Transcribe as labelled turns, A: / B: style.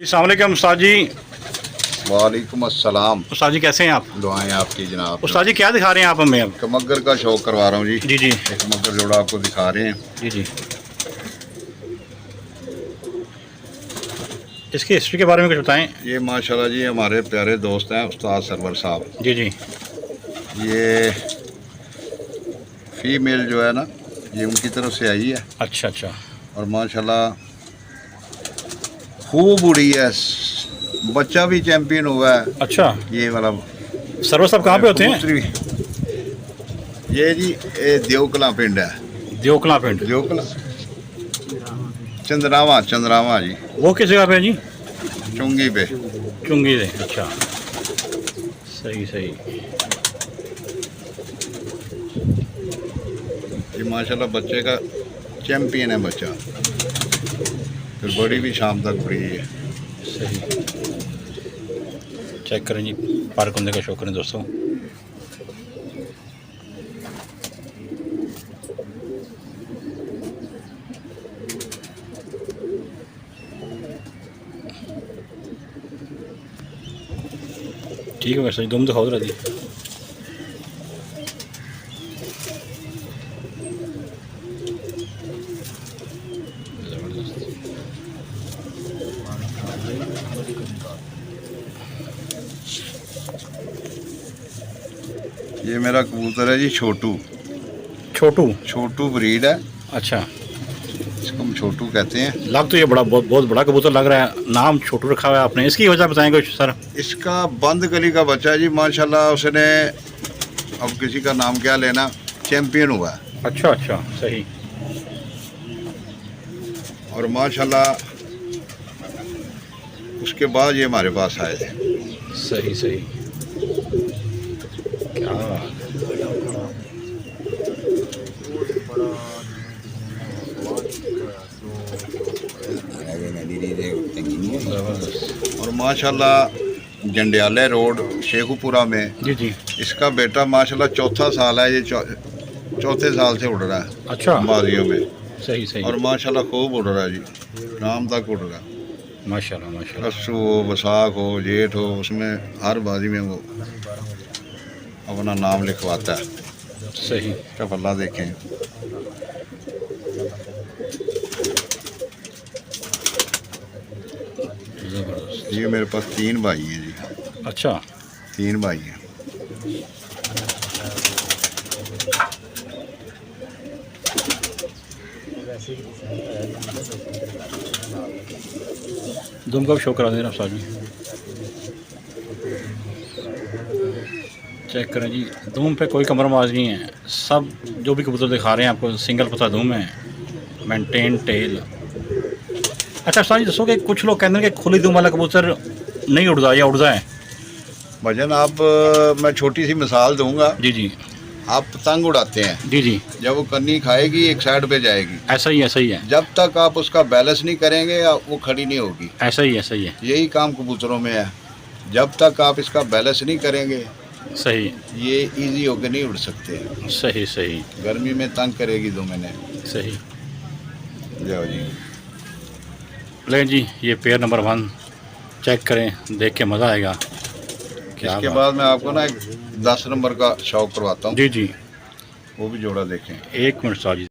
A: अस्सलाम वालेकुम उस्ताद जी।
B: वालेकुम अस्सलाम।
A: उस्ताद जी कैसे हैं आप?
B: दुआएं आपकी जनाब।
A: उस्ताद जी क्या दिखा रहे हैं आप हमें अब?
B: एक मगर का शौक करवा रहा हूँ जी।
A: जी जी
B: एक मगर जोड़ा आपको दिखा रहे हैं।
A: जी जी। इसकी हिस्ट्री के बारे में कुछ बताएं।
B: ये माशाल्लाह जी हमारे प्यारे दोस्त हैं उस्ताद सरवर साहब।
A: जी जी।
B: ये फीमेल जो है ना ये उनकी तरफ से आई है
A: अच्छा अच्छा।
B: और माशाल्लाह खूब उड़ी है। बच्चा भी चैंपियन हुआ है।
A: अच्छा,
B: ये वाला
A: सरवर साहब कहाँ पे होते हैं?
B: ये जी देवकला पिंड है।
A: देवकला पिंड।
B: देवकला चंद्रावा चंद्रावा जी।
A: वो किस जगह पे है जी?
B: चुंगी पे।
A: चुंगी से। अच्छा, सही सही।
B: ये माशाल्लाह बच्चे का चैंपियन है बच्चा। फिर बड़ी भी शाम तक बड़ी है।
A: सही। चेक करें जी, पार कुंदे का शौक करें दोस्तों। ठीक है वैसे दुम दिखाओ जरा दी। जबरदस्त।
B: ये मेरा कबूतर है जी छोटू।
A: छोटू।
B: छोटू ब्रीड है।
A: अच्छा,
B: इसको हम छोटू कहते हैं।
A: लग तो ये बहुत बड़ा कबूतर लग रहा है। नाम छोटू रखा हुआ है आपने, इसकी वजह बताएंगे कुछ सर?
B: इसका बंद गली का बच्चा है जी माशाल्लाह। उसने अब किसी का नाम क्या लेना, चैंपियन हुआ है।
A: अच्छा अच्छा, सही।
B: और माशाल्लाह उसके बाद ये हमारे पास आए थे।
A: सही सही। क्या बात है। जबरदस्त।
B: और माशाल्लाह जंडियाले रोड शेखुपुरा में
A: जी जी।
B: इसका बेटा माशाल्लाह चौथा साल है। ये चौथे साल से उड़ रहा है।
A: अच्छा,
B: बाजियों में।
A: सही सही।
B: और माशाल्लाह खूब उड़ रहा है जी, शाम तक उड़ रहा है।
A: माशाल्लाह माशाल्लाह।
B: रस्सू हो, बसाख हो, जेठ हो, उसमें हर बाजी में वो अपना नाम लिखवाता है।
A: सही।
B: क्या पल्ला देखें।
A: जबरदस्त।
B: ये मेरे पास 3 भाई हैं जी।
A: अच्छा,
B: 3 भाई हैं।
A: दुम का भी शो करा देना उस्ताद जी। चेक करें जी, धूम पे कोई कमरमाज नहीं है। सब जो भी कबूतर दिखा रहे हैं आपको सिंगल पता धूम है, मेंटेन टेल। अच्छा उस्ताद जी दसो कि कुछ लोग कहते हैं कि खुली धूम वाला कबूतर नहीं उड़ता या उड़ता है?
B: भजन आप मैं छोटी सी मिसाल दूंगा।
A: जी जी।
B: आप पतंग उड़ाते हैं,
A: जी जी।
B: जब वो कन्नी खाएगी एक साइड पे जाएगी।
A: ऐसा ही है।
B: जब तक आप उसका बैलेंस नहीं करेंगे वो खड़ी नहीं होगी।
A: ऐसा ही है।
B: यही काम कबूतरों में है। जब तक आप इसका बैलेंस नहीं करेंगे
A: सही
B: ये इजी होकर नहीं उड़ सकते।
A: सही सही।
B: गर्मी में तंग करेगी 2 महीने।
A: सही।
B: जाओ जी।
A: ले जी, ये पेयर नंबर 1 चेक करें, देख के मज़ा आएगा। क्या
B: इसके
A: बात।
B: बाद मैं आपको ना एक 10 नंबर का शौक करवाता हूँ।
A: जी जी।
B: वो भी जोड़ा देखें।
A: एक मिनट उस्ताद जी।